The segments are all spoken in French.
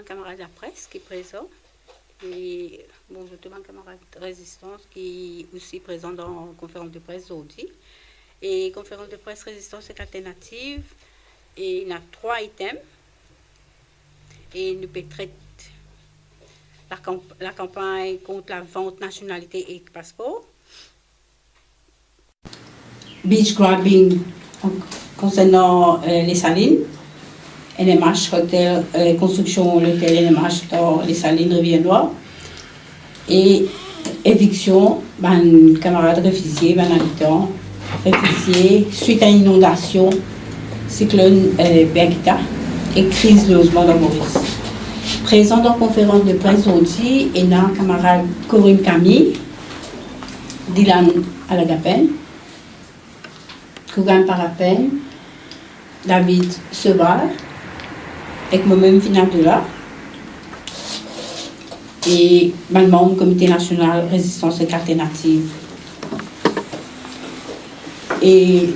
un camarade de la presse qui est présent. Et bon, je demande un camarade de résistance qui est aussi présent dans la conférence de presse aujourd'hui. Et conférence de presse résistance et alternative. Et il y a 3 items. Et nous peut traiter la campagne contre la vente nationalité et passeport. Beach grabbing concernant les salines. NMH, hôtel, construction, l'hôtel NMH dans les salines Rivière-Noire. Et éviction, ben, camarades réfugiés, ben, habitants, réfugiés, suite à une inondation, cyclone Bergita et crise de logement dans Maurice. Présent dans la conférence de presse aujourd'hui, et un camarade Corinne Camille, Dylan Alagapen, Kougan Parapen, David Seval, avec moi-même Fina Abdullah, et mon membre du Comité national résistance et alternative. Et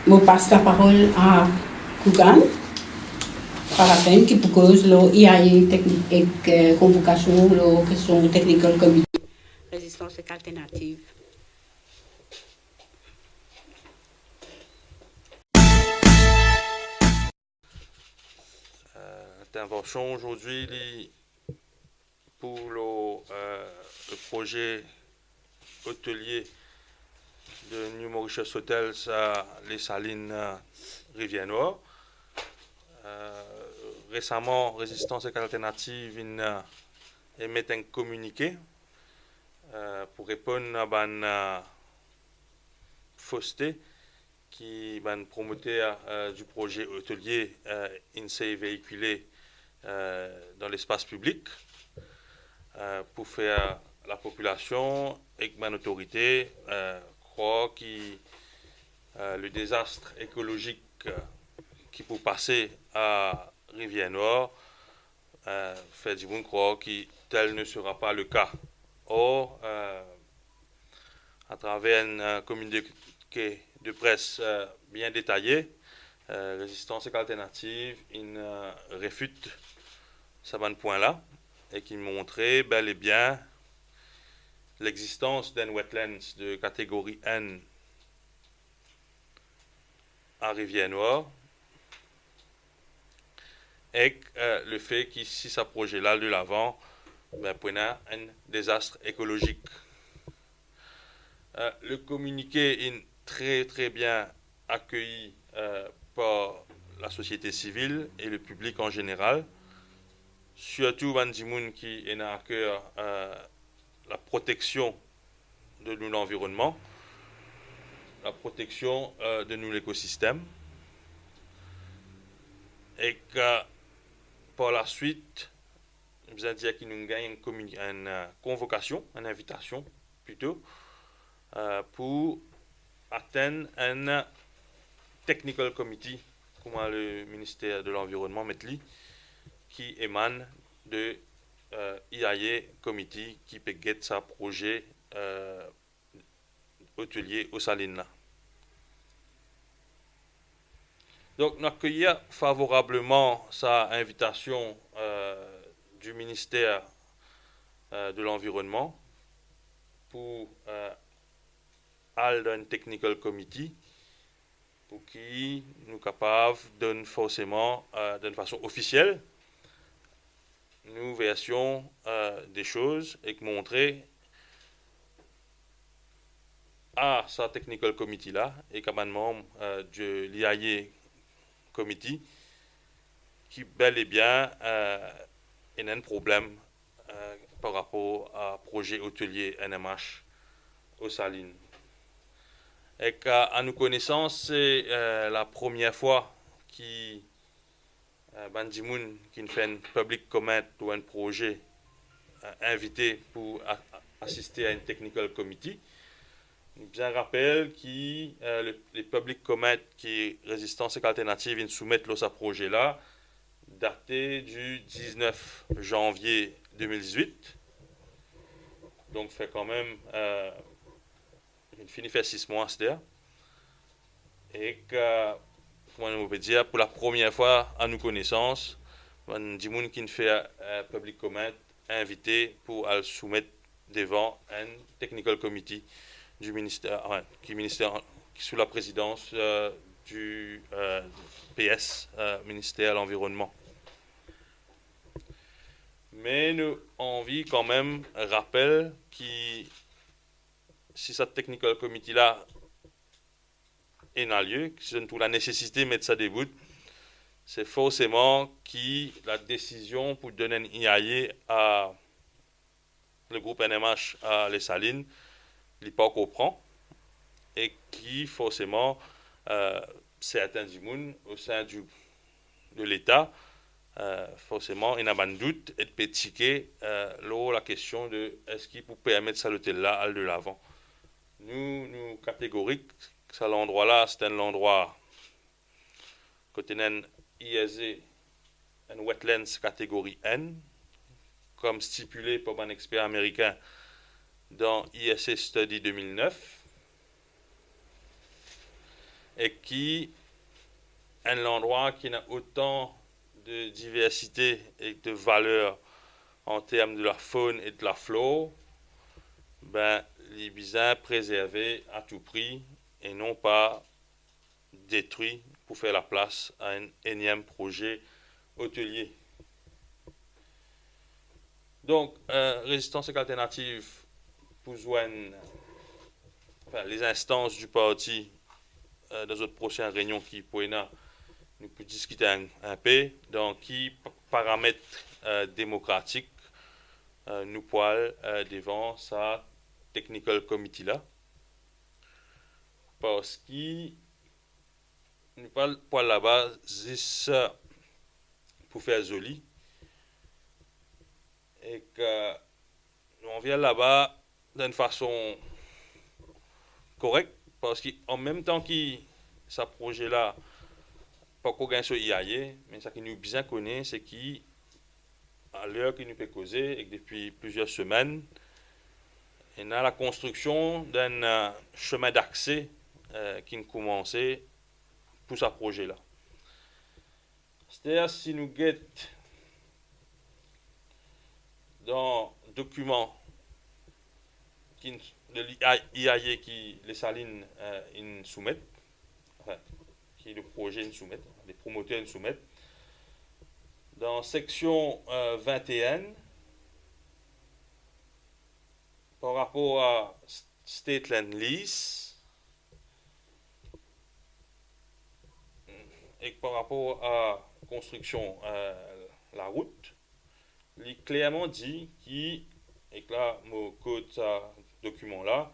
je passe la parole à Kougan Parapen qui propose l'IAE technique et convocation, la question technique du comité résistance et alternative. L'intervention aujourd'hui pour le projet hôtelier de New Mauritius Hotels à les Salines Rivière-Noire. Récemment, Résistance et Alternative émet un communiqué pour répondre à une fausseté qui promoteur du projet hôtelier s'est véhiculé dans l'espace public pour faire la population et que l'autorité croit que le désastre écologique qui peut passer à Rivière-Noire fait du monde croire que tel ne sera pas le cas. Or, à travers un communiqué de presse bien détaillé, Résistance et Alternative réfute ce point-là et qui montrait bel et bien l'existence d'un wetlands de catégorie N à Rivière-Noire et le fait que si ce projet-là de l'avant, pour un désastre écologique. Le communiqué est très bien accueilli par la société civile et le public en général, surtout Bandimoun qui est à cœur la protection de l'environnement, la protection de nous l'écosystème, et que par la suite, nous avons dit qu'il nous gagne une convocation, une invitation plutôt, pour atteindre un technical committee, comme le ministère de l'Environnement met qui émane de IAE committee qui peut guider sa projet hôtelier au Salines. Donc, nous accueillons favorablement sa invitation du ministère de l'Environnement pour un technical committee pour qui nous capables de forcément d'une façon officielle nous version des choses et montrer à sa technical committee là et comme un membre de l'IAE committee qui bel et bien il y a un problème par rapport à projet hôtelier NMH aux Salines. Et qu'à nos connaissances, c'est la première fois qui Bandimoun qui fait un public comment ou un projet invité pour assister à une technical committee. Je rappelle que les public comment qui Résistance et Alternative ils soumettent ce projet-là daté du 19 janvier 2018. Donc, fait quand même une fini fait 6 mois, c'est-à-dire. Et que, comment on peut dire, pour la première fois à nos connaissances, un gens qui fait un public comment invité pour le soumettre devant un technical committee du ministère, qui sous la présidence du PS, ministère de l'Environnement. Mais nous envie quand même rappel qui si cette technical committee là est en lieu, qui donne toute la nécessité de mettre ça debout, c'est forcément qui la décision pour donner un IAE à le groupe NMH à les Salines, il pas comprend et qui forcément certains gens au sein de l'État forcément il y a un doute et de pétiquer la question de est-ce qu'il peut permettre ça l'hôtel là à de l'avant. Nous catégoriques, ça l'endroit là c'est un endroit côté un ISE un wetlands catégorie N comme stipulé par un expert américain dans ISE Study 2009 et qui est un endroit qui a autant de diversité et de valeur en termes de la faune et de la flore, les besoin préservés à tout prix et non pas détruits pour faire la place à un énième projet hôtelier. Donc, résistance et alternative pour joindre les instances du parti dans notre prochaine réunion qui pourrait nous peut discuter un peu dans qui paramètres démocratiques nous poil devant sa technical committee là parce que nous parle poil là-bas c'est pour faire joli et que on vient là-bas d'une façon correcte parce qu'en même temps que ce projet là pas qu'on gagne sur IAE, mais ce qui nous bien connaît, c'est qu'à l'heure qu'il nous peut causer, et que depuis plusieurs semaines, il y a la construction d'un chemin d'accès qui a commencé pour ce projet-là. C'est-à-dire, si nous guettons dans le document de l'IAE qui les Salines soumettent, enfin, qui le projet nous soumettent, les promoteurs nous soumettent. Dans section 21, par rapport à State Land Lease, et par rapport à construction la route, il clairement dit qui, et que là, mon code ce document-là,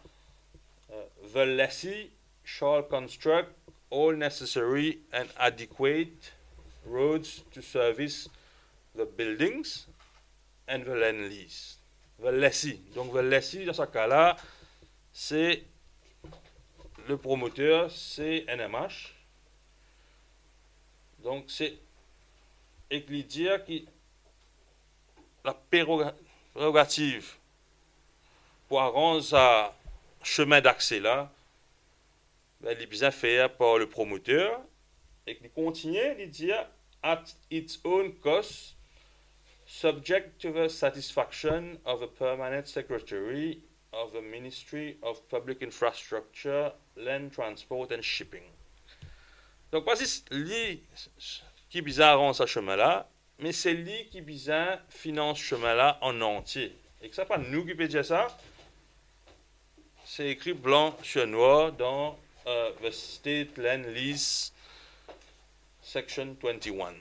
the lessee shall construct all necessary and adequate roads to service the buildings and the land lease. The lessee. Donc, the lessee, dans ce cas-là, c'est le promoteur, c'est NMH. Donc, c'est dire que la prérogative pour rendre ce chemin d'accès là, il est bien fait par le promoteur et qu'il continue de dire at its own cost, subject to the satisfaction of the permanent secretary of the Ministry of Public Infrastructure, Land Transport and Shipping. Donc, pas si lui qui est bizarre rend ce chemin-là, mais c'est lui qui bizarre finance ce chemin-là en entier. Et que ça pas nous qui peut dire ça, c'est écrit blanc sur noir dans the State Land Lease Section 21.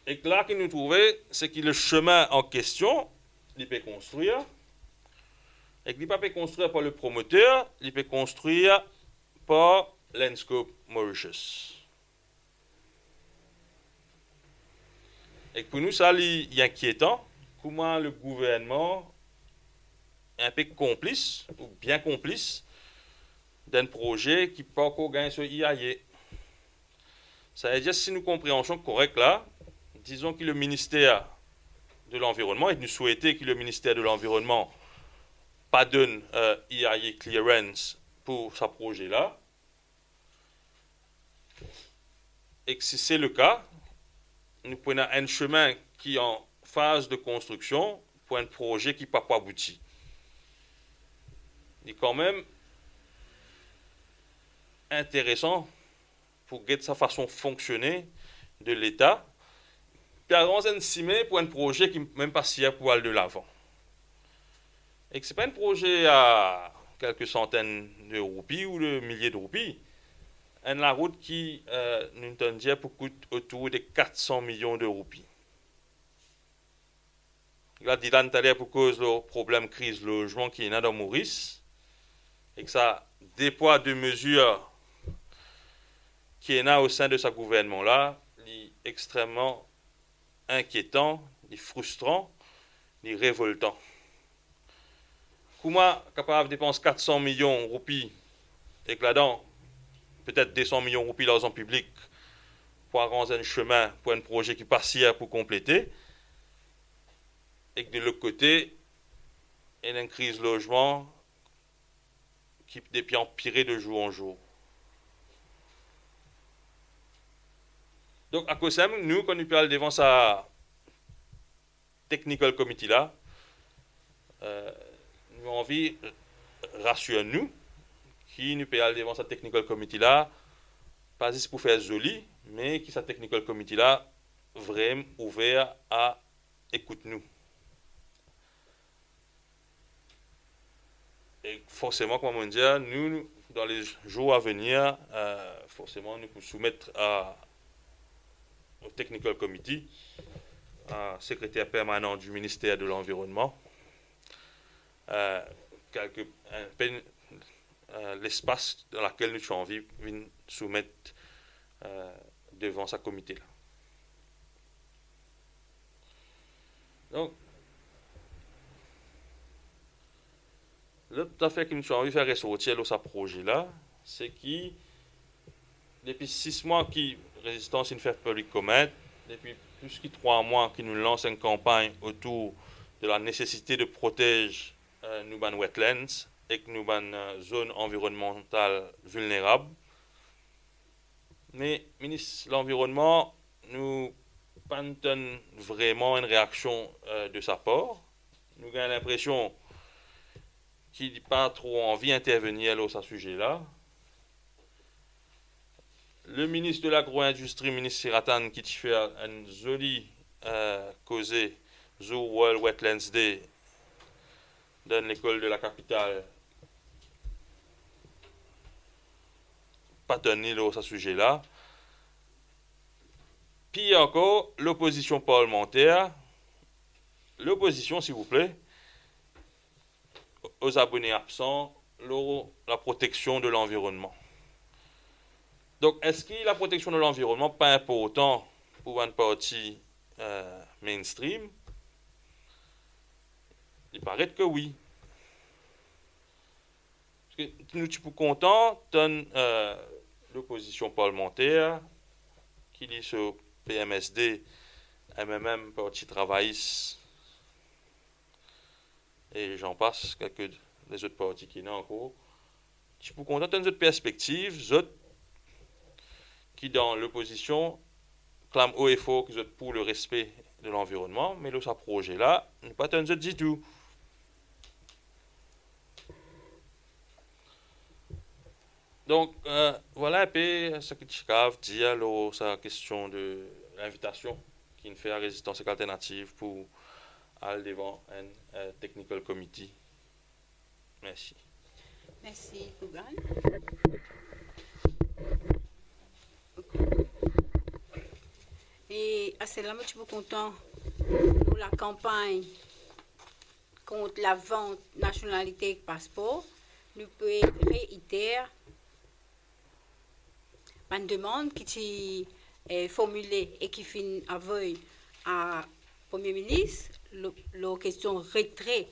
Et là que nous trouvons, c'est que le chemin en question, il peut construire, et qu'il ne peut pas construire par le promoteur, il peut construire par Landscope Mauritius. Et pour nous, ça, il est inquiétant. Comment le gouvernement est un peu complice, ou bien complice, d'un projet qui pas encore gagné sur IAE. Ça veut dire, si nous compréhensions correct là, disons que le ministère de l'Environnement, et nous souhaitons que le ministère de l'Environnement pas donne IAE clearance pour ce projet-là, Et que si c'est le cas, nous prenons un chemin qui est en phase de construction pour un projet qui n'a pas abouti. Il est quand même intéressant pour guetter sa façon de fonctionner de l'État, puis à un cimé pour un projet qui n'est même pas si pour aller de l'avant. Et que ce n'est pas un projet à quelques centaines de roupies ou de milliers de roupies. La route qui nous dit coûte autour de 400 millions de roupies. Il a dit là, pour cause du problème crise logement qui est là dans Maurice, et que ça déploie de mesures qui est là au sein de ce gouvernement-là, est extrêmement inquiétant, frustrant, révoltant. Comment capable de dépenser 400 millions de roupies et que là-dedans, peut-être 200 millions de roupies dans l'argent public pour arranger un chemin pour un projet qui passe hier pour compléter, et que de l'autre côté, il y a une crise logement qui est empirée de jour en jour. Donc, à cause de ça, nous, quand nous parlons devant sa technical committee là, nous avons envie de rassurer nous, qui nous parlons devant sa technical committee là, pas juste pour faire joli, mais qui sa technical committee là, vraiment ouvert à écouter nous. Et forcément, comme on dit, nous, dans les jours à venir, forcément, nous pouvons soumettre au Technical Committee, secrétaire permanent du ministère de l'Environnement, l'espace dans lequel nous avons envie de soumettre devant ce comité-là. Donc, l'autre affaire que nous avons envie de faire ressortir dans ce projet-là, c'est que depuis 6 mois qui Résistance une faire public comète, depuis plus de 3 mois qui nous lance une campagne autour de la nécessité de protéger nos wetlands et nos zones environnementales vulnérables. Mais ministre de l'Environnement, nous pas vraiment une réaction de sa part. Nous avons l'impression qu'il n'a pas trop envie d'intervenir sur ce sujet-là. Le ministre de l'Agro-Industrie, ministre Siratan, qui fait un joli causé sur World Wetlands Day dans l'école de la capitale, pas donné sur ce sujet-là. Puis encore, l'opposition parlementaire, l'opposition, s'il vous plaît, aux abonnés absents, la protection de l'environnement. Donc, est-ce que la protection de l'environnement n'est pas important pour une partie mainstream? Il paraît que oui. Parce que nous sommes contents de l'opposition parlementaire qui dit sur PMSD, MMM, Parti travailliste, et j'en passe, quelques des autres partis qui sont encore. Je suis content de notre perspective, autres qui, dans l'opposition, clament haut et fort qu'ils sont pour le respect de l'environnement, mais ce projet-là, n'est pas un du tout. Donc, voilà un peu ce que je veux dire sur sa question de l'invitation qui nous fait à Résistance alternative pour aller devant un technical committee. Merci. Merci, Kougan. Et à cela, je suis content pour la campagne contre la vente nationalité et passeport. Nous pouvons réitérer une demande qui est formulée et qui finit avec à Premier ministre, la question retrait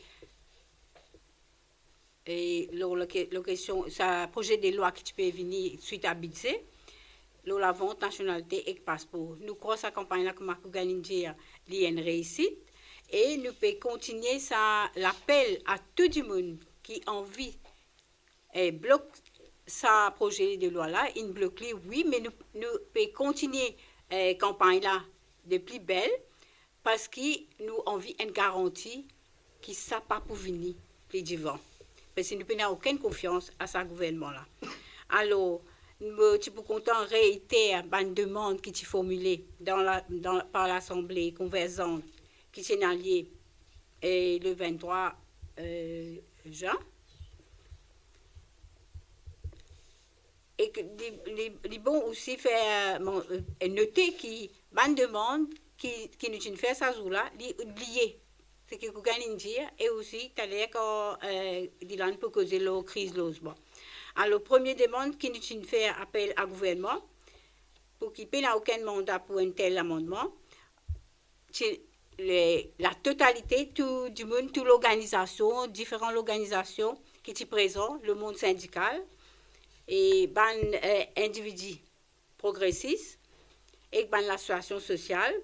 et la question, ça projet de loi qui peut venir suite à budget, la vente nationalité et passeport. Nous croyons que cette campagne-là, comme Marco Galindia, est une réussite et nous pouvons continuer l'appel à tout le monde qui a envie et bloc ça projet de loi là, il bloque oui, mais nous pouvons continuer la campagne là de plus belle parce que nous avons une garantie qui ne sera pas pour venir plus devant. Parce que nous n'avons aucune confiance à ce gouvernement-là. Alors, tu peux content réitérer une demande qui est formulée par l'Assemblée conversante qui s'est alliée le 23 juin. Et que les bons aussi fait noter qui une demande qui nous fait ça jour-là, lié. Ce que vous gagnez dire et aussi t'allais quand Dylan peut causer la crise logement. Alors première demande qui nous fait appel à gouvernement pour qu'il n'y ait aucun mandat pour un tel amendement. La totalité tout du monde, toute l'organisation, différentes organisations qui sont présentes, le monde syndical et individus progressistes et l'association sociale.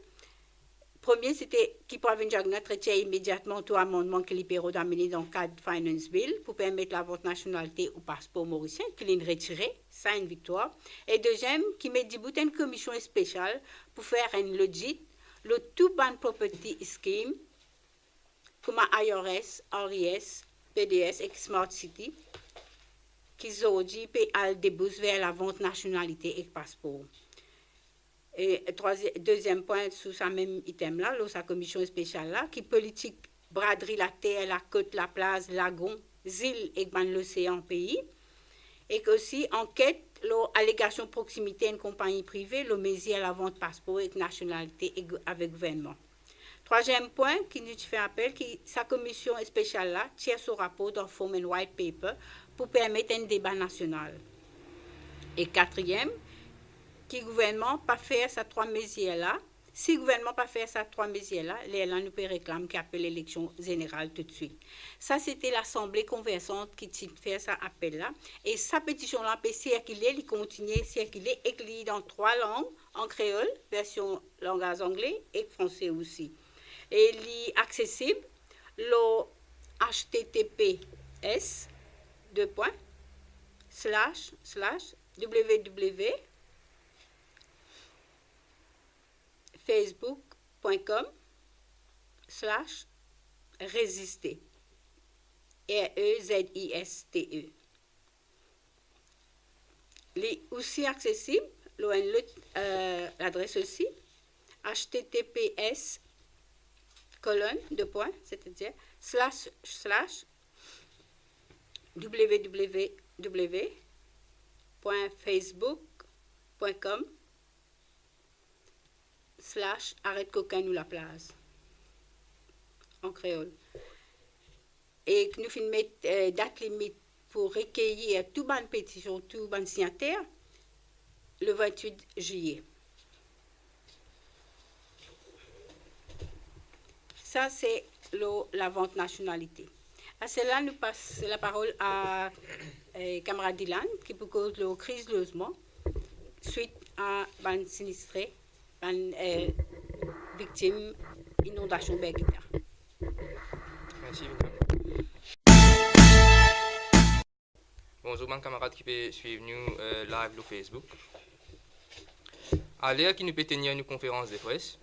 Premier, c'était qui pourrait venir traiter immédiatement tout amendement que l'IPERO d'amener dans le cadre de Finance Bill pour permettre la vente nationalité au passeport mauricien, qu'il ait retiré, ça une victoire. Et deuxième, qui met du bout une commission spéciale pour faire un audit, le Two Band Property Scheme, comme IRS, RIS, PDS et Smart City, qui aujourd'hui peut aller déboucher vers la vente nationalité et passeport. Et deuxième point sous ce même item-là, sa commission spéciale-là, qui politique braderie la terre, la côte, la plage, lagon, île et l'océan pays. Et aussi enquête, l'allégation proximité à une compagnie privée, le mesure à la vente passeport et nationalité avec gouvernement. Troisième point qui nous fait appel, qui sa commission spéciale-là tire son rapport dans forme un white paper pour permettre un débat national. Et quatrième, qui le gouvernement pas faire ces trois mesures-là. Si le gouvernement pas faire ces trois mesures-là, là nous peut réclamer qu'il appelle l'élection générale tout de suite. Ça, c'était l'Assemblée conversante qui fait ça appel-là. Et sa pétition-là peut circuler, il continue à circuler, écrite dans 3 langues, en créole, version langage anglais et français aussi. Et il est accessible, le https www facebook.com/résister. REZISTE. Il est aussi accessible, l'adresse aussi, https c'est-à-dire www.facebook.com/arrête cocaïne ou la place en créole. Et que nous finissons date limite pour recueillir toute bonne pétition, toute bonne signataire le 28 juillet. Ça, c'est la vente nationalité. À cela, nous passons la parole à camarade Dylan, qui peut causer la crise de logement suite à une sinistrée, une victime inondation Berguita. Merci, William. Bonjour, mon camarade qui peut suivre nous live sur Facebook. À l'heure qui nous peut tenir une conférence de presse,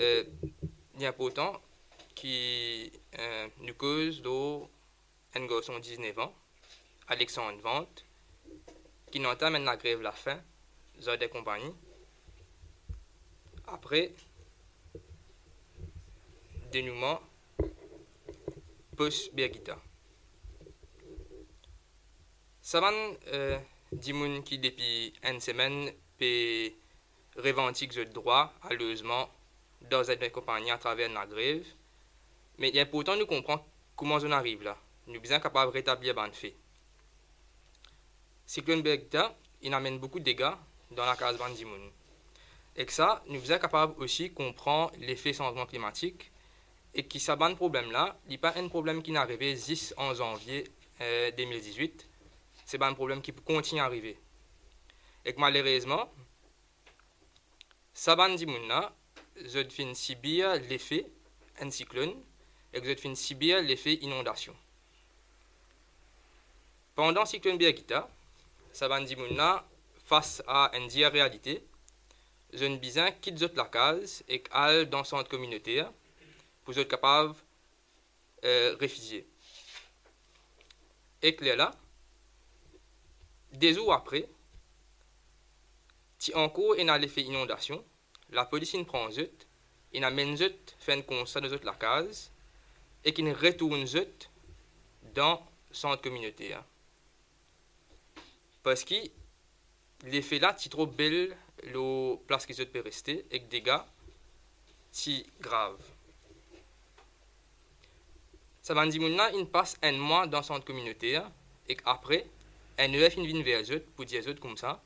il est important qui nous cause d'un garçon de 19 ans, Alexandre Vente, qui entame la grève la faim, des compagnies, après dénouement post-Berguita. Ça va des gens qui depuis une semaine peut revendiquer le droit à logement dans cette compagnie à travers la grève. Mais il est important de comprendre comment on arrive là. Nous sommes capables de rétablir les faits. Cyclone Berguita, il amène beaucoup de dégâts dans la case de Dimoun. Et que ça, nous sommes capables aussi de comprendre l'effet changement climatique et que ce problème-là, il n'est pas un problème qui est arrivé 10 en janvier 2018. C'est pas un problème qui peut continuer à arriver. Et que malheureusement, ça va dire que je vais subir l'effet d'un cyclone et que je vais subir l'effet inondation. Pendant cyclone Birgitta, ça va dire face à une dire réalité, jeune bizin quitte la case et alle dans son centre communautaire pour être capable réfugier. Et que là, des jours après, si encore il a l'effet inondation, la police prend eux, il amène eux fait un constat de la case et qu'il retourne eux dans le centre communautaire. Parce que l'effet là, c'est trop belle la place qu'ils peuvent rester et que des dégâts si graves. Ça va dire que il passe un mois dans le centre communautaire et qu'après, NEF vient vers eux pour dire eux comme ça,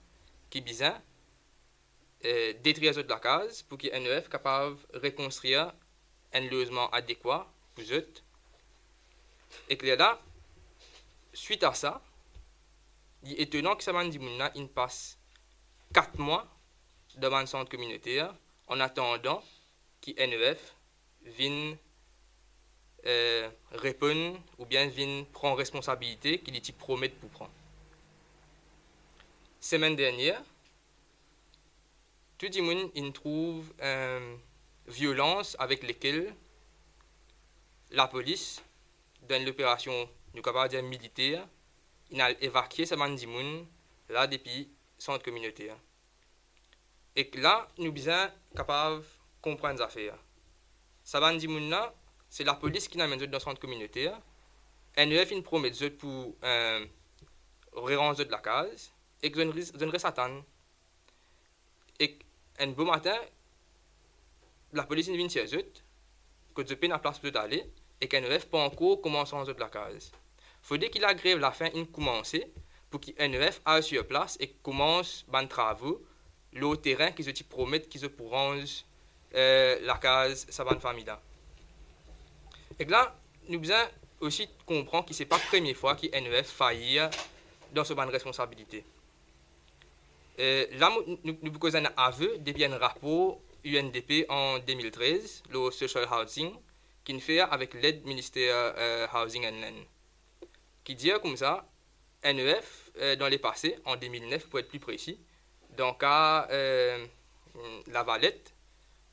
qui bizarre, détruire eux de la case pour que NEF soit capable de reconstruire un logement adéquat pour eux. Et que là, suite à ça, il est étonnant que ça va dire que il passe 4 mois devant le centre communautaire en attendant que NEF vienne répondre ou bien vienne prendre responsabilité qu'il y promet pour prendre. Semaine dernière, tout le monde trouve violence avec laquelle la police, dans l'opération militaire, il a évacué ce monde là depuis le centre communautaire. Et là, nous sommes capables de comprendre les affaires. Ce monde là, c'est la police qui nous amène dans le centre communautaire. NEF nous promet pour rendre de la case et que je ne Satan. Et un beau matin, la police vient chez eux, que je peine la place pour aller et que NEF pas encore commencé à rendre de la case. Il faut dire que la grève, la fin, il commence pour que NEF aille sur place et commence les travaux, le terrain qu'ils te promettent qu'ils pour rendre la case, sa bonne famille là. Et là, nous devons aussi comprendre que ce n'est pas la première fois que NEF faillit dans ce bonne responsabilité. Là, nous avons un aveu depuis un rapport UNDP en 2013, le Social Housing, qui nous fait avec l'aide du ministère Housing and Land, qui dit comme ça, NEF, dans les passés, en 2009 pour être plus précis, dans le cas La Valette,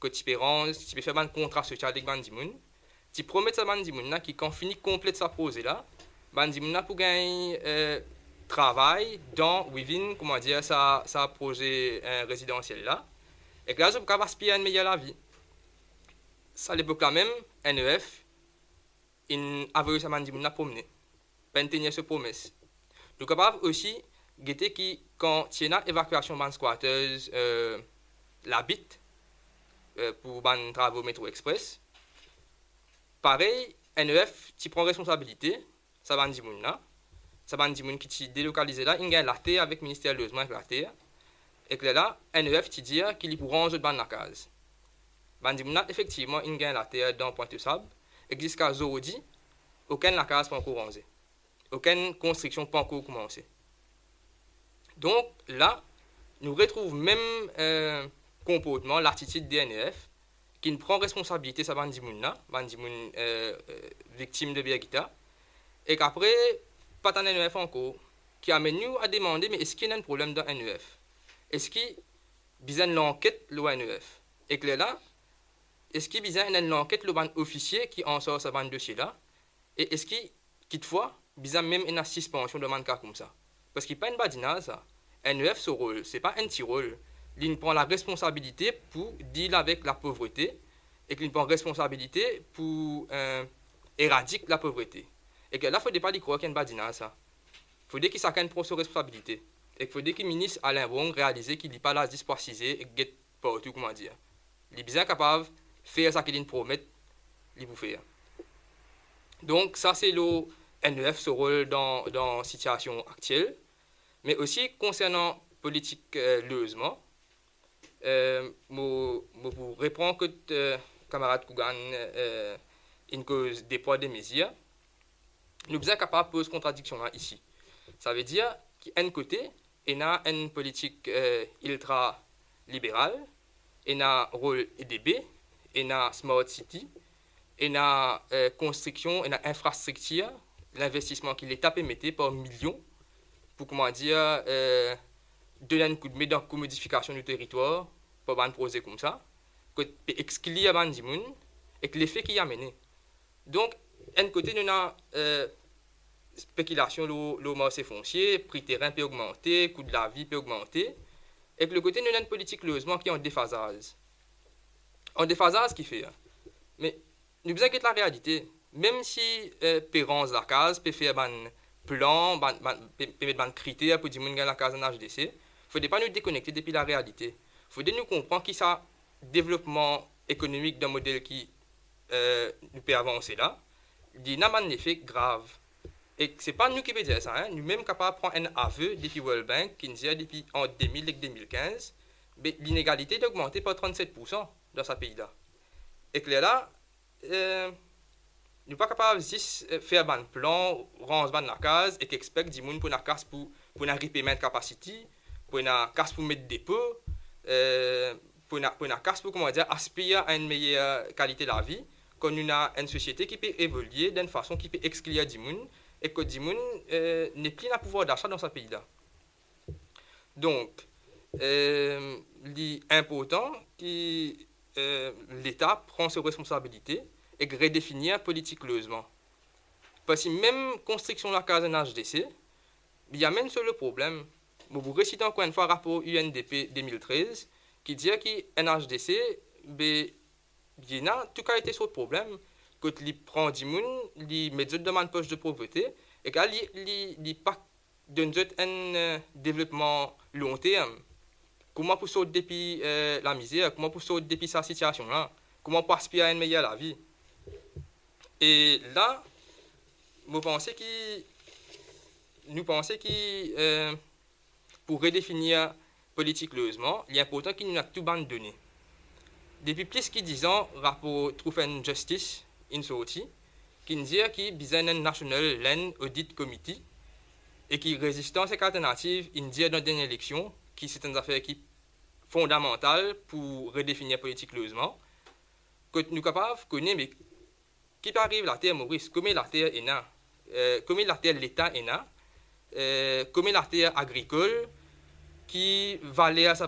que tu peux faire un contrat social avec Bandimoun, tu promets à Bandimoun qui quand finit complète sa pose là, Bandimoun pour gagner travail dans within comment dire ça projet résidentiel là et que là je peux aspirer à une meilleure vie. Ça l'époque là même NEF il avait ça Bandimoun promener pas tenir ce promesse. Nous capable aussi guetter qui quand il y a évacuation ban squatters l'habite pour ban travaux métro express. Pareil, NEF, tu prends responsabilité, ça va dire là, ça va dire qui tu délocalisé là, il gagne la terre avec le ministère du logement avec la terre, et que là, NEF, tu dis qu'il pour ranger dans la case. Bandimouna, effectivement, il gagne la terre dans Pointe-Sable, et jusqu'à aujourd'hui, aucune la case pas encore rangée, aucune construction pas encore commencée. Donc là, nous retrouvons même comportement, l'attitude des NEF, qui ne prend responsabilité sa Bandimoun victime de Birgitta, et qu'après, pas un NEF encore, qui amène nous à demander, mais est-ce qu'il y a un problème dans NEF? Est-ce qu'il y a une enquête le NEF? Et que là, est-ce qu'il y a une enquête le officier qui en sort ce dossier-là? Et est-ce qu'il toutefois, il y a même une suspension de cas comme ça? Parce qu'il n'y a pas une badina, ça. NEF, ce rôle, ce n'est pas un petit rôle. Il prend la responsabilité pour dealer avec la pauvreté et qu'il prend la responsabilité pour éradiquer la pauvreté. Et que là, il ne faut pas croire qu'il y a une badina, ça. Il faut dire qu'il chacun prend sa responsabilité. Et qu'il faut dire que le ministre Alain Wong réalise qu'il n'est pas là à préciser et qu'il pas tout, comment dire. Il est bien capable de faire ce qu'il promet, il peut faire. Donc, ça, c'est le NEF, ce rôle dans la situation actuelle. Mais aussi, concernant politique logement, pour répondre que camarade Kougan une cause des poids des mesures, nous sommes capables de poser contradiction là, ici. Ça veut dire qu'un côté, il y a une politique ultra-libérale, il y a un rôle EDB, il y a Smart City, il y a construction, il y a infrastructure l'investissement que l'État peut mettre par millions pour, comment dire, donner un coup de main dans la commodification du territoire, pour un projet comme ça, que peut exclure les gens et que l'effet qu'il y a mené. Donc, d'un côté, nous avons spéculation le marché foncier, prix terrain peut augmenter, coût de la vie peut augmenter, et que le côté, nous avons une politique logement qui est en déphasage. En déphasage, qui fait. Mais nous besoin de la réalité. Même si Pérance la case peut faire un plan, peut mettre un critère pour dire que la case en HDC, il ne faut pas nous déconnecter depuis la réalité. Il faut nous comprendre qu'il y a un développement économique d'un modèle qui nous peut avancer là. Il y a un effet grave. Et ce n'est pas nous qui pouvons dire ça. Hein. Nous-mêmes sommes capables de prendre un aveu depuis World Bank qui nous dit depuis en 2000 et 2015, l'inégalité a augmenté par 37% dans ce pays-là. Et que là, nous ne sommes pas capables de faire un plan, ranger la case et qu'expect du monde pour la case pour une repayment capacity, pour une case pour mettre des dépôt, pour une case pour, comment dire, aspirer à une meilleure qualité de la vie, quand nous avons une société qui peut évoluer d'une façon qui peut exclure du monde et que du monde n'est plus dans le pouvoir d'achat dans ce pays-là. Donc, il est important que l'État prend ses responsabilités et redéfinit la politique logement. Parce que même construction de la case en HDC, il y a même sur le problème. Je vous récite encore une fois le rapport UNDP 2013 qui dit qu'en HDC, il y a tout cas été sur le problème. Quand il prend du monde, il met dans une poche de pauvreté et qu'il pas donne un développement long terme. Comment pour sortir depuis la misère, comment pour sortir depuis sa situation là, comment pour aspirer à une meilleure vie. Et là, nous pensons que pour redéfinir la politique logement, il est important qu'il y ait tout ban de données. Depuis plus de 10 ans, le rapport Truth and Justice est sorti, qui nous dit qu'il y a un National Land Audit Committee et qui résistance et alternative, il dit dans une élection, qui c'est une affaire qui fondamentale pour redéfinir la politique logement, que nous sommes capables de connaître, mais qui peut arriver la terre Maurice, comment la terre est là, comment la terre l'État est là, comment la terre agricole, qui valait à ce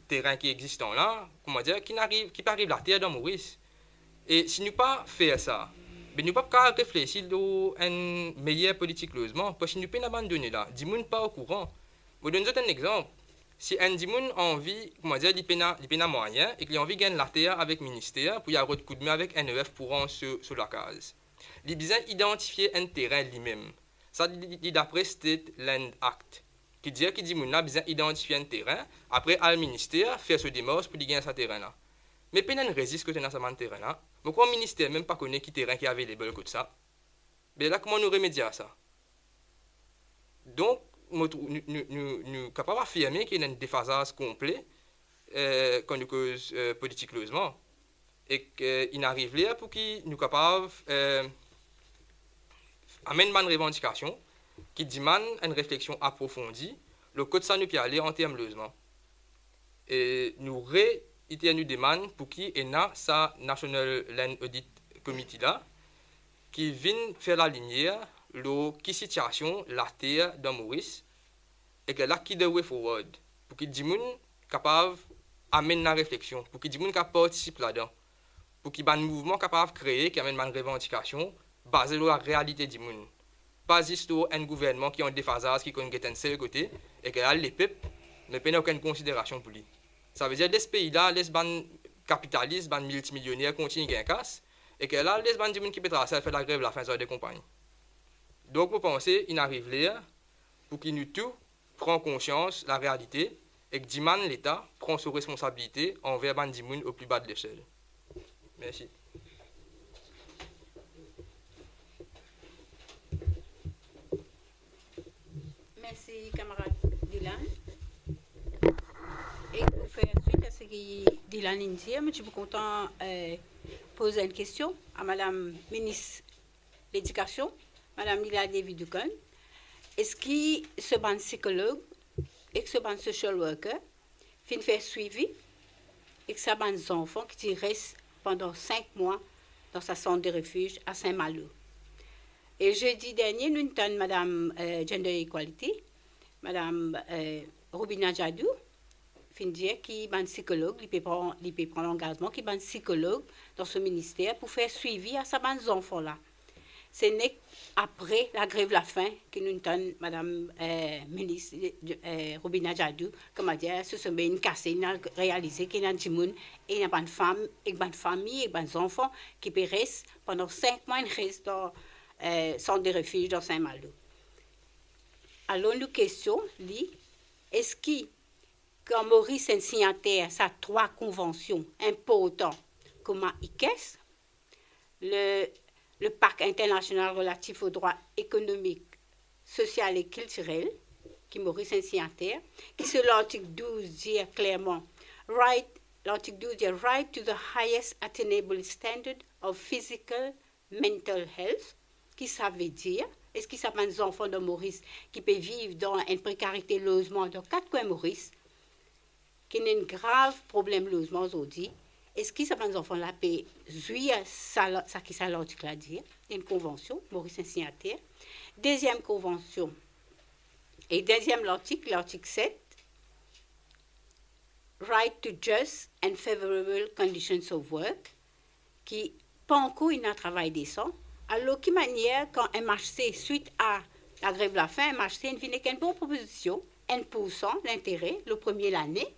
terrain qui existe là, comment dire, qui peut arriver la terre dans Maurice. Et si nous pas faire ça, mais nous ne pouvons pas réfléchir à une meilleure politique logement, parce que nous pouvons abandonner là, dis nous pas au courant. Je vous donne un exemple. Si un Dimoun a envie, comment dire, il peine moyen et qu'il a envie de gagner la terre avec le ministère, pour y avoir un coup de main avec NEF pour rendre sur la case. Il a besoin d'identifier un terrain lui-même. Ça, dit d'après State Land Act, qui dit que Dimoun a besoin d'identifier un terrain, après, à le ministère, faire ce démarche pour gagner ce terrain-là. Mais peine résiste que tu as ce terrain-là. Pourquoi le ministère même pas connaît qui terrain qui est available comme ça? Mais là, comment nous remédier à ça? Donc, nous sommes capables d'affirmer qu'il y a un déphasage complet quand nous cause politique logement. Et qu'il arrive là pour que nous sommes capables d'amener une revendication qui demande une réflexion approfondie, le code ça nous peut aller en termes de logement. Et nous demandons pour qui est là sa National Land Audit Committee là, qui vient faire la lumière qui situation la terre dans Maurice et que là qui the way forward pour que les gens capable amène la réflexion pour que les gens capable participer là-dedans pour qu'il y ait un mouvement capable de créer qui amène une revendication basée sur la réalité du monde pas juste sur un gouvernement qui a un déphasage qui connaît un seul côté et que là les peuples ne prennent aucune considération pour lui. Ça veut dire que les pays-là, les capitalistes, les multimillionnaires continuent à gagner casse et que là les gens qui peuvent faire la grève la fin de compagnie. Donc, vous pensez qu'il arrive là pour qu'il nous tout prend conscience de la réalité et que l'État prend ses responsabilités envers les gens au plus bas de l'échelle. Merci. Merci, camarade Dylan. Et pour faire suite à ce que Dylan dit, je suis content de poser une question à Madame ministre de l'Éducation. Madame Lila David-Ducan, est-ce que ce ban psychologue et que ce ban social worker fin faire suivi et que ce ban enfants qui restent pendant 5 mois dans sa centre de refuge à Saint-Malo? Et jeudi dernier, nous avons Madame Gender Equality, Madame Robina Jadou, qui est un psychologue, qui peut prendre l'engagement, qui est un psychologue dans ce ministère pour faire suivi à ces enfants-là. Ce n'est après la grève la faim que nous avons Madame ministre Robina Jadou, comment dire, ce sont une cassée, nous avons réalisé qu'il y a des gens, et il y a des femmes, et des familles, et des enfants qui périssent pendant 5 mois, ils restent dans centre de refuge dans Saint-Malo. Alors, nous question, est-ce que, quand Maurice est signataire, ça 3 conventions importantes, comme ICES, le Pacte international relatif aux droits économiques, sociaux et culturels, qui Maurice est signataire, qui sur l'article 12 dit clairement, l'article 12 dit right to the highest attainable standard of physical, mental health, qui ça veut dire, est-ce qu'il s'appelle des enfants de Maurice qui peuvent vivre dans une précarité de logement dans 4 coins Maurice, qui a un grave problème de logement aujourd'hui. Est-ce que ces enfants-là peuvent jouir ça qui ça l'article a dit? Il y a une convention, Maurice est signataire. Deuxième convention, et deuxième l'article 7, right to just and favorable conditions of work, qui pas encore un travail décent. Alors, quelle manière, quand MHC, suite à la grève de la faim, MHC vient avec une bonne proposition, 1% d'intérêt, le premier l'année,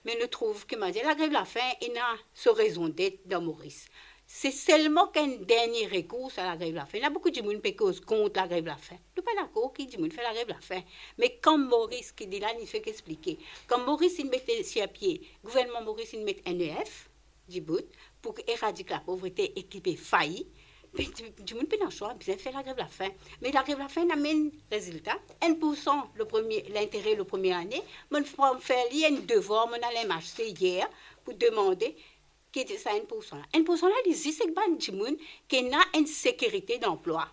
mais nous trouvons que la grève de la faim, il a sa raison d'être dans Maurice. C'est seulement qu'un dernier recours à la grève de la faim. Il y a beaucoup de gens qui causent contre la grève de la faim. Nous ne sommes pas d'accord qui dit que fait la grève de la faim. Mais comme Maurice, qui dit là, il fait qu'expliquer. Comme Maurice, il met sur pied, le gouvernement Maurice, il met NEF, Djibouti, pour éradiquer la pauvreté et qui peut faillir. Mais du monde peut dans le choix, bien faire la grève de la faim. Mais la grève de la faim amène résultat. 1% l'intérêt le première année. Mon frère fait un devoir, mon allé m'acheter hier pour demander qui était ça 1%. 1% là, il dit c'est que du monde qui a une sécurité d'emploi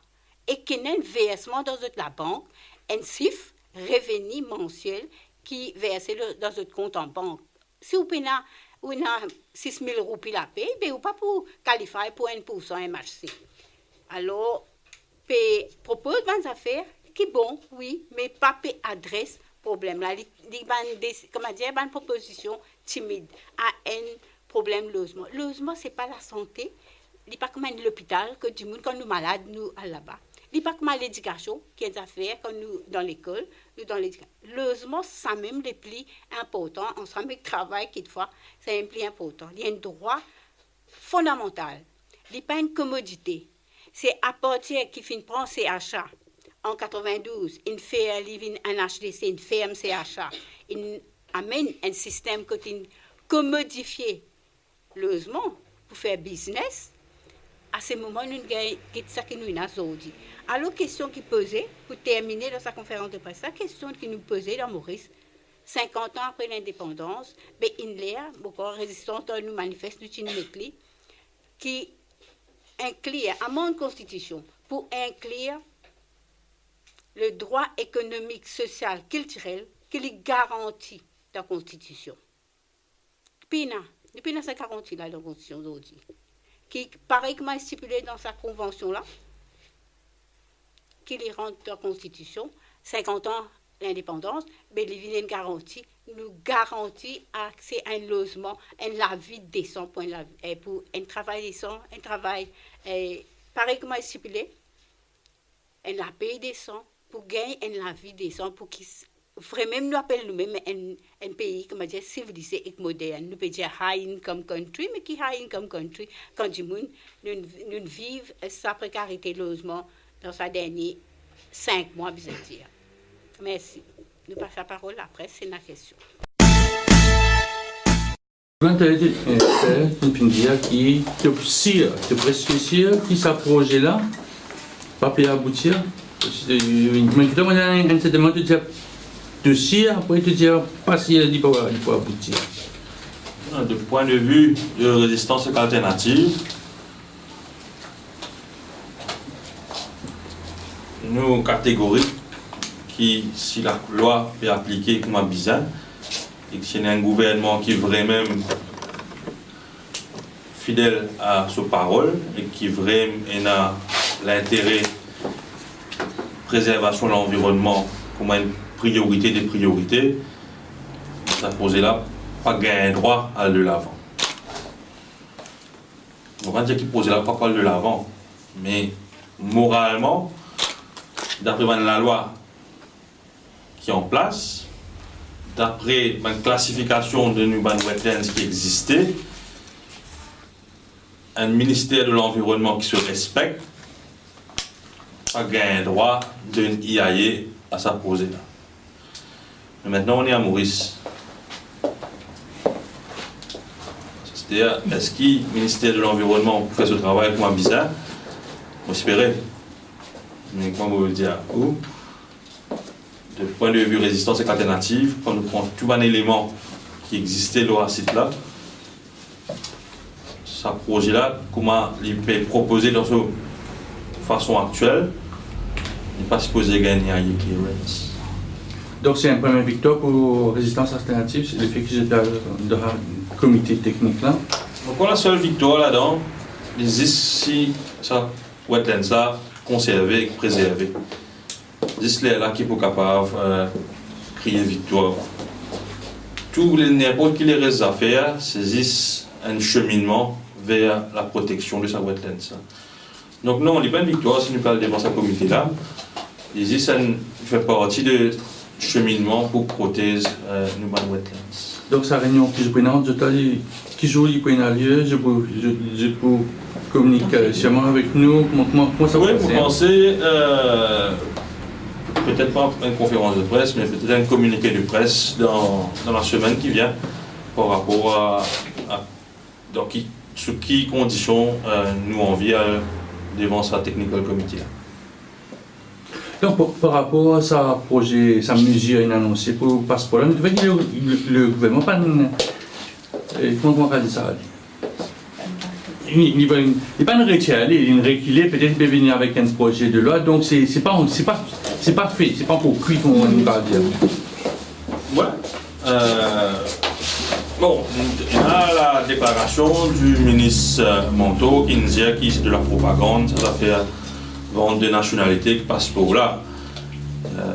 et qui a un versement dans la banque, un chiffre revenu mensuel qui versé dans votre compte en banque. Si vous payez ou 6 000 roupies la paye, mais ou pas pour qualifier pour 1% MHC. Alors, propose des affaires qui bon, oui, mais pas adresse problème là. Comment dire, une proposition timide à un problème logement. Logement, c'est pas la santé. Il n'est pas comme l'hôpital que du monde quand nous malades nous allons là-bas. Il n'est pas comme l'éducation qui est une affaire quand nous dans l'école, nous dans l'éducation. Logement, ça même les plus important. Ensemble avec travail quelquefois, c'est un plus important. Il y a un droit fondamental. Il n'est pas une commodité. C'est à partir qui finit prendre CHA. En 92, une ferme, un HDC, une ferme CHA. Il amène un système qui commodifié le logement pour faire business. À ce moment, nous avons ça que nous avons dit. Alors, question qui posait, pour terminer dans sa conférence de presse, la question qui nous posait dans Maurice, 50 ans après l'indépendance, mais Inler, beaucoup résistante, nous manifeste, nous mettre qui inclure à mon constitution pour inclure le droit économique, social, culturel qui est garanti dans la constitution. Puis, ça garantit là dans la constitution aujourd'hui. Qui, pareil comme stipulé dans sa convention-là, qui les rentre dans la Constitution, 50 ans l'indépendance, mais il y a une garantie, nous garantit accès à un logement, à la vie décente pour un travail décent, un travail, pareil comme stipulé, un paye décent, pour gagner la vie décente, pour qu'ils vraiment nous appellent nous-mêmes un pays comment dire, civilisé et moderne. Nous pouvons dire high income country, mais qui high income country, quand du monde, nous vivons sa précarité de logement dans sa dernière 5 mois, bien dire. Merci. Nous passons la parole après, c'est la question. Quand tu as une pindia qui te presque sûr qui s'approche là, pas peut aboutir. Mais tu as un sentiment de dire de cire, après tu dis pas si elle dit pas il faut aboutir. Du point de vue de résistance alternative, nous catégoriques qui, si la loi est appliquée comme un bizarre, et que c'est un gouvernement qui est vraiment fidèle à ses paroles et qui vraiment a l'intérêt préservation de l'environnement comme une priorité des priorités, ça posait là, pas gagner droit à aller de l'avant. On va dire qu'il posait là, pas aller de l'avant, mais moralement, d'après la loi qui est en place, d'après la classification de Nuban Wetlands qui existait, un ministère de l'Environnement qui se respecte, pas gagné droit d'un IAE à sa posée là. Mais maintenant on est à Maurice. C'est-à-dire, est-ce que le ministère de l'Environnement fait ce travail comme un bizarre? On espérait. Mais comment vous dire où? De point de vue résistance et alternative, quand on prend tout un élément qui existait dans ce site-là, ce projet-là, comment il peut proposer dans sa façon actuelle, il n'est pas supposé gagner à Yéki. Donc c'est un premier victoire pour Résistance Alternative, c'est le fait qu'ils étaient dans le comité technique là. Donc la seule victoire là-dedans, c'est ici, ça, wetlands là, conserver et préserver. C'est là qui est capable de crier victoire. Tout n'importe qui les reste à faire, c'est un cheminement vers la protection de sa wetlands. Donc non, on n'est pas une victoire si nous parlons devant ce comité-là. Ici, ça fait partie de cheminement pour protéger nos wetlands. Donc sa réunion qui je prenais, qui joue il peut avoir lieu, je peux communiquer seulement avec nous, comment ça va? Oui, vous pensez peut-être pas une conférence de presse, mais peut-être un communiqué de presse dans la semaine qui vient par rapport à sous quelles conditions nous envie devant sa technical committee. Donc par rapport à sa projet, sa mesure annoncée pour le passeport, le gouvernement pas comment on va dire ça? Il n'est pas retiré, il est reculé, peut-être peut venir avec un projet de loi, donc c'est pas fait, c'est pas pour cuit qu'on va dire. Ouais. Bon, il y a la déclaration du ministre Monteau qui nous dit que c'est de la propagande, ça va faire vendre de nationalité qui passe pour là.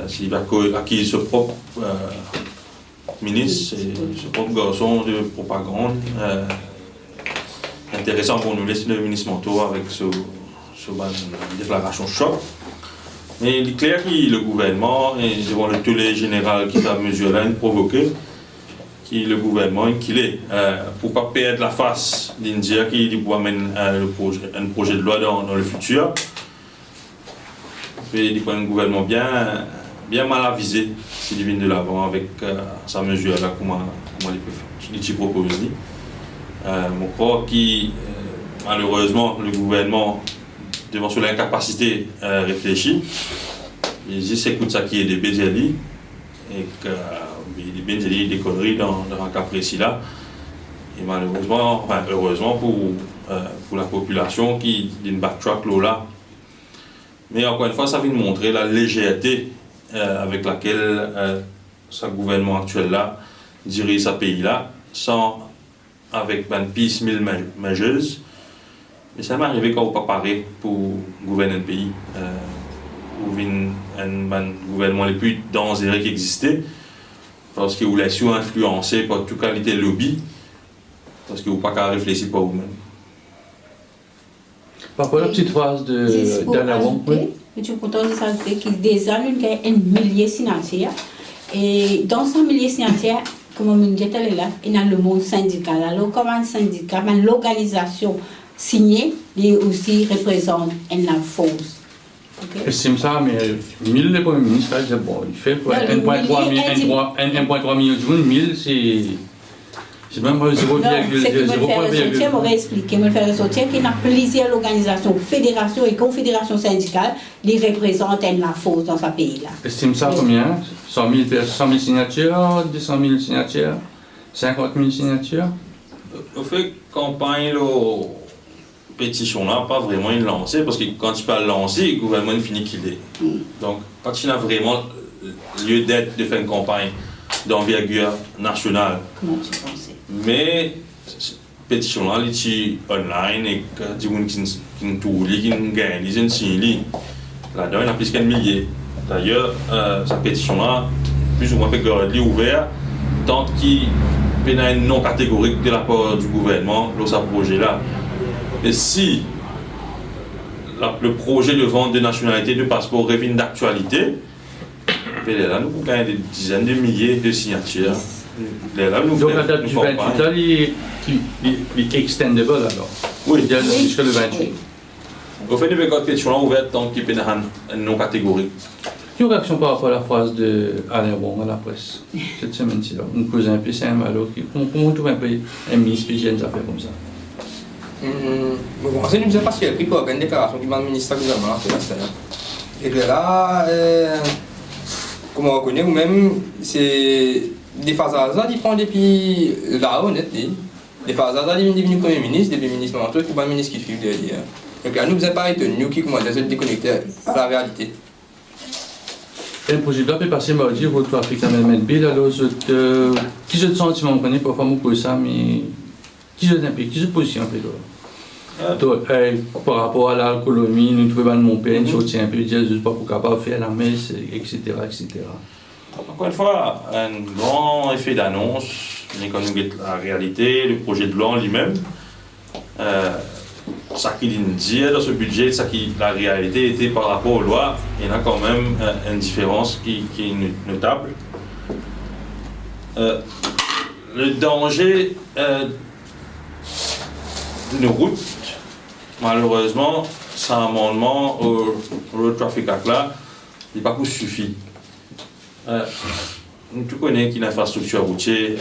S'il va acquis ce propre ministre, ce propre garçon de propagande. Intéressant pour nous laisser le ministre Monteau avec ce déclaration choc. Mais il est clair que le gouvernement, et devant le tollé général qui a mesuré là, provoqué, que le gouvernement qu'il est, pour ne pas perdre la face d'India qui doit amener un projet de loi dans le futur. Il y a un gouvernement bien mal avisé s'il vient de l'avant avec sa mesure là, comment il peut proposer. Je crois que malheureusement le gouvernement, devant sur l'incapacité réfléchir, il écoute ça qui est des bézélis et que des bézélis, des conneries dans un cas précis là. Et malheureusement, heureusement pour la population qui d'une backtrack là. Mais encore une fois, ça vient de montrer la légèreté avec laquelle ce gouvernement actuel là dirige ce pays là, sans avec une piecemeal measures. Mais ça m'est arrivé quand on pas paré pour gouverner un pays, où un gouvernement le plus dangereux qui existait, parce qu'il voulait influencer par toute qualité de lobby, parce qu'il ne faut pas qu'à réfléchir par vous-même. Par rapport à la petite phrase d'Anna-Wong, je suis content de ça, que déjà, il y a un millier signataires. Et dans ce millier signataires, comme on dit là, il y a le monde syndical. Alors, comme un syndicat, l'organisation signée, il aussi représente une force. Estime ça, mais 1000 le Premier ministre, il fait pour 1,3 million de jeunes, 1000 c'est même 0,0. C'est que je vais expliquer, je vais ressortir qu'il y a plusieurs organisations, fédérations et confédérations syndicales qui représentent la force dans ce pays-là. Estime ça combien? 100 000 signatures, 200 000 signatures, 50 000 signatures? Au fait, campagne, pétition là, pas vraiment une lancée, parce que quand tu peux lancer, le gouvernement finit qu'il est. Donc, quand tu n'as vraiment lieu d'être de faire une campagne d'envergure nationale. Comment tu penses? Mais, pétition là, c'est online et que des gens qui gagnent, ils ont signé. Là-dedans, il y a plus qu'un millier. D'ailleurs, sa pétition-là, plus ou moins fait que ouvert, tant qu'il y a une non catégorique de la part du gouvernement dans ce projet-là. Et si le projet de vente de nationalité de passeport revient d'actualité, là, nous avons des dizaines de milliers de signatures. Là, nous donc la date du 28 là, il est extendable alors. Oui. Jusqu'à le 28. Au fait, nous avons une pétition ouverte tant qu'il y a une non catégorique. Quelle réaction par rapport à la phrase de Alain Bon à la presse cette semaine-ci? On pose un peu simple alors comment on trouve un peu un ministre qui gère des affaires comme ça? Bon, c'est une pas surpris pour une déclaration du ministre du gouvernement fait la scène. Et que là, comme on reconnaît vous-même, c'est des phases qui prend depuis là, honnêtement. Des phases qui sont devenus Premier ministre, depuis ministre Manteau, et puis le ministre qui suit derrière. Donc là, nous, vous n'avez pas été nous qui commencent à se déconnecter à la réalité. Le projet doit passer mardi au trafic à MNB, alors qui se sentiment on connaît parfois pour ça, mais qui se implique, qui se positionne un peu là. Donc, par rapport à l'alcoolémie, nous trouvons mon père, nous sortir un peu, dire je ne suis pas capable de faire la messe, etc., etc. Encore une fois, un grand effet d'annonce, mais quand nous regardons la réalité, le projet de loi lui-même, ça qu'il dit dans ce budget, ça qui la réalité était par rapport aux lois, il y a quand même une différence qui est notable. Le danger d'une route, malheureusement, cet amendement au Road Traffic Act là, il n'est pas pour suffire. Nous tous connaissons qu'une infrastructure routière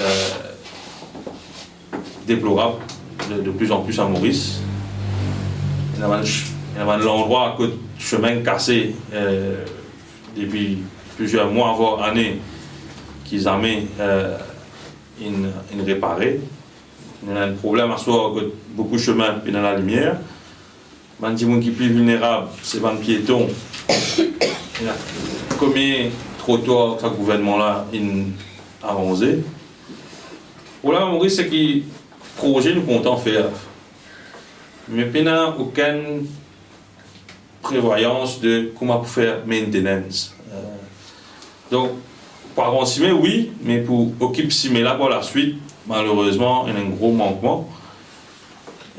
déplorable de plus en plus à Maurice. Il y a un endroit à côté du chemin cassé depuis plusieurs mois, voire années, qu'ils amènent une réparée. Il y a un problème à soi, beaucoup de chemins et dans la lumière. Les gens qui sont plus vulnérables, c'est les piétons. Il y a combien de trottoirs que ce gouvernement-là a avancé. Le problème à Maurice, c'est que le projet nous comptons faire. Mais il n'y a aucune prévoyance de comment faire maintenance. Donc, pour avancer, oui, mais pour occuper là pour la suite, malheureusement, il y a un gros manquement.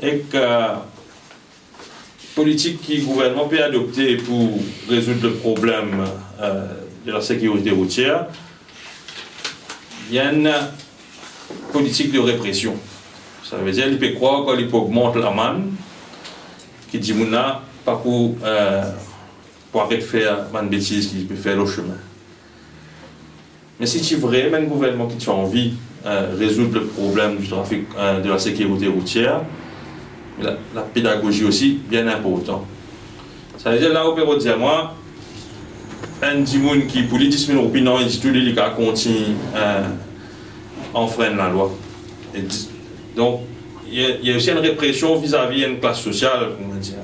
Et que la politique que le gouvernement peut adopter pour résoudre le problème de la sécurité routière, il y a une politique de répression. Ça veut dire qu'il peut croire qu'il peut augmenter la manne, qui dit qu'il n'a pas pour arrêter de faire une bêtise qu'il peut faire au chemin. Mais si tu veux vraiment un gouvernement qui a envie de résoudre le problème du trafic, de la sécurité routière, la pédagogie aussi bien importante. Ça veut dire là, au Pérou, dire moi, un dimoun qui pour les 10 000 roupies, non, il dit tout les cas continue enfreindre la loi. Donc, il y a aussi une répression vis-à-vis d'une classe sociale, on va dire.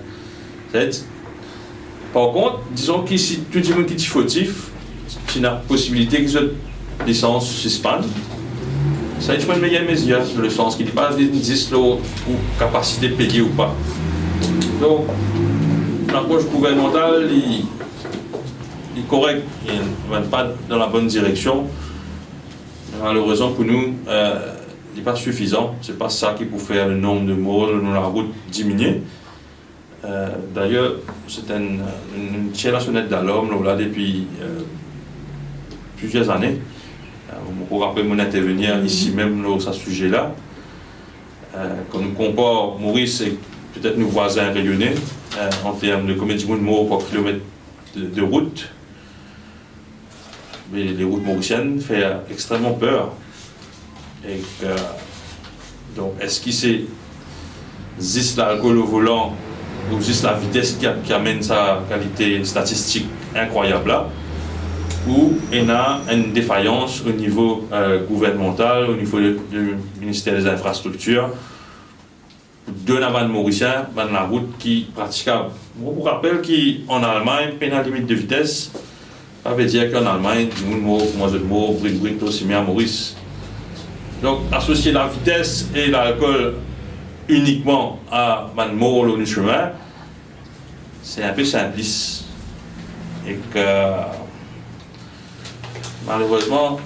Par contre, disons que si tout le monde qui est fautif, tu n'as possibilité que cette licence suspende, ça est une meilleure mesure, dans le sens qu'il n'y a pas d'indice ou capacité de payer ou pas. Donc, l'approche gouvernementale est correcte, il ne va pas dans la bonne direction. Malheureusement pour nous, il n'est pas suffisant. Ce n'est pas ça qui peut faire le nombre de morts dans la route diminuer. D'ailleurs, c'est une chaîne nationale d'alarme là depuis plusieurs années. Vous vous rappelez mon intervenir ici même là, à ce sujet-là. Quand nous comparons Maurice et peut-être nos voisins rayonnés en termes de combien de morts par kilomètre de route, mais les routes mauriciennes font extrêmement peur. Et donc, est-ce que c'est juste l'alcool au volant ou juste la vitesse qui amène sa qualité statistique incroyable là, ou il y a une défaillance au niveau gouvernemental, au niveau du ministère des Infrastructures, de la bande mauricienne, la route qui est praticable. Je vous rappelle qu'en Allemagne, la limite de vitesse, ça veut dire qu'en Allemagne, du monde mort, de mort, brique, aussi bien à Maurice. Donc, associer la vitesse et l'alcool uniquement à man mort au chemin, c'est un peu simpliste. Et que malheureusement,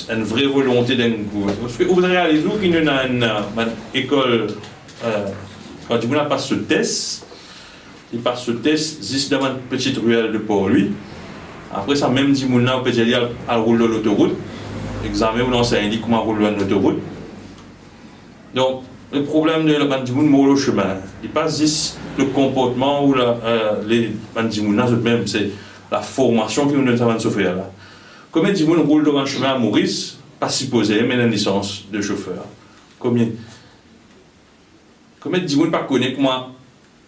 une vraie volonté d'un cours. Parce que vous réalisez qu'il y a une école, quand il passe ce test, il passe ce test juste dans une petite ruelle de Port-Louis. Après ça, même si on peut dire à rouler de l'autoroute, examen ou ça indique comment rouler de l'autoroute. Donc, le problème de la bandimoun mort au chemin, il passe juste le comportement ou les bandimounas eux-mêmes, c'est la formation qui nous donne ça chauffeur là. Combien de gens roulent devant le chemin à Maurice, pas supposé, mais une licence de chauffeur? Combien de gens pas connaissent comment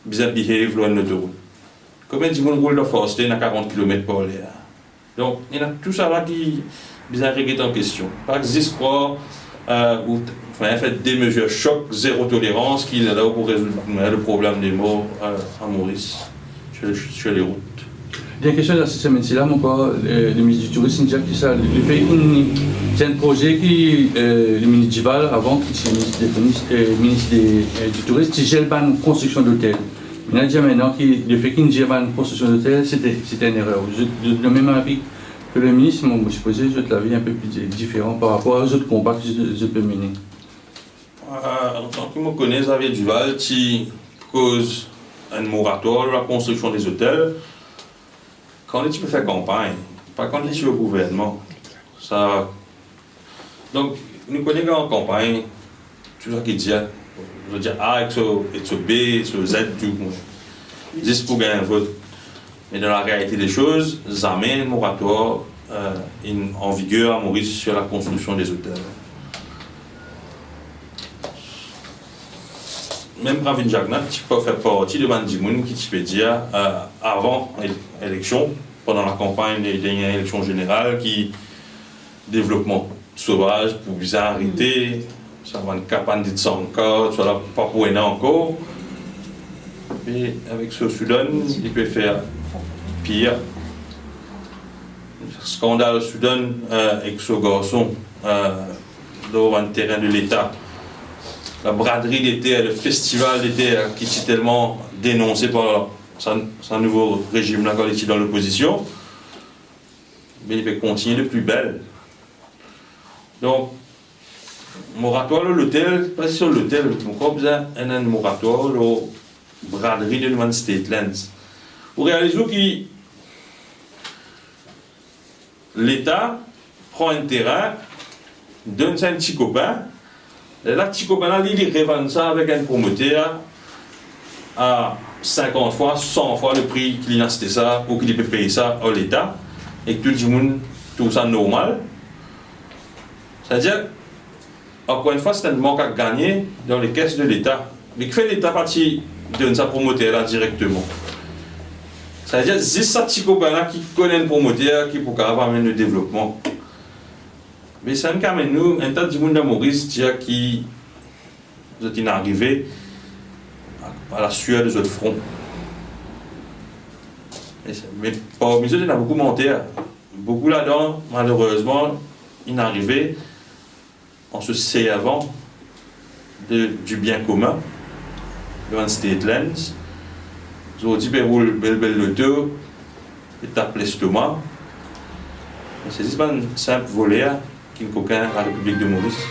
bien behave dans l'autoroute? Combien de gens roulent dans Forster à 40 km par heure? Donc, il y a tout ça là qui bien réglé en question. Pas existe quoi, ou fait des mesures choc, zéro tolérance qui est là pour résoudre le problème des morts à Maurice, sur les routes. Il y a une question dans ce semaine-là, le ministre du Tourisme dit que ça, le fait qu'il y a un projet qui, le ministre Gival, avant, qui est ministre du Tourisme, qui gère une construction d'hôtels. Il a dit maintenant que le fait qu'il gère une construction d'hôtels, c'était une erreur. Le même avis que le ministre, moi, je suppose que je l'avis un peu plus différent par rapport aux autres combats que je peux mener. En tant que je connais Xavier Duval, qui cause un moratoire de la construction des hôtels, quand tu peux faire campagne, pas quand tu es sur le gouvernement. Ça... Donc, nous connaissons en campagne, tout ce qui dit, je veux dire A, et ce B, et ce Z, tout. Juste pour gagner un vote. Mais dans la réalité des choses, jamais un moratoire en vigueur à Maurice sur la construction des hôtels. Même Ravin Jagnat, tu peux faire partie de Bandimoun qui tu peux dire avant l'élection, pendant la campagne des dernières élections générales, qui développement sauvage pour bizarreté, ça va une campagne de 100 cas, tu vas pas pour un encore. Et avec ce Soudan, il peut faire pire. Scandale Soudan avec ce garçon dans un terrain de l'État. La braderie d'été, le festival d'été qui est tellement dénoncé par son nouveau régime là, quand il est dans l'opposition, mais il peut continuer de plus belle. Donc, moratoire l'hôtel, pas sur l'hôtel, on a besoin d'un moratoire, la braderie de l'Human Statelands. Vous réalisez que l'État prend un terrain, donne ça à un petit copain. Là, petit copain, il revend ça avec un promoteur à 50 fois, 100 fois le prix qu'il a acheté ça ou qu'il peut payer ça à l'État et que tout le monde trouve ça normal. C'est-à-dire, encore une fois, c'est un manque à gagner dans les caisses de l'État. Mais que fait l'État parti donne sa promoteur là directement? C'est-à-dire, c'est ça petit copain qui connaît le promoteur qui peut amener le développement. Mais ça me amène nous, un tas de monde à Maurice qui est arrivé à la sueur des autres fronts. Mais parmi eux, il y en a beaucoup monté. Beaucoup là-dedans, malheureusement, il est arrivé en se servant du bien commun, de un Statelands. Ils ont dit, ben, roule belle l'auto, et tape l'estomac. C'est juste un simple volet qui est coquin à la République de Maurice.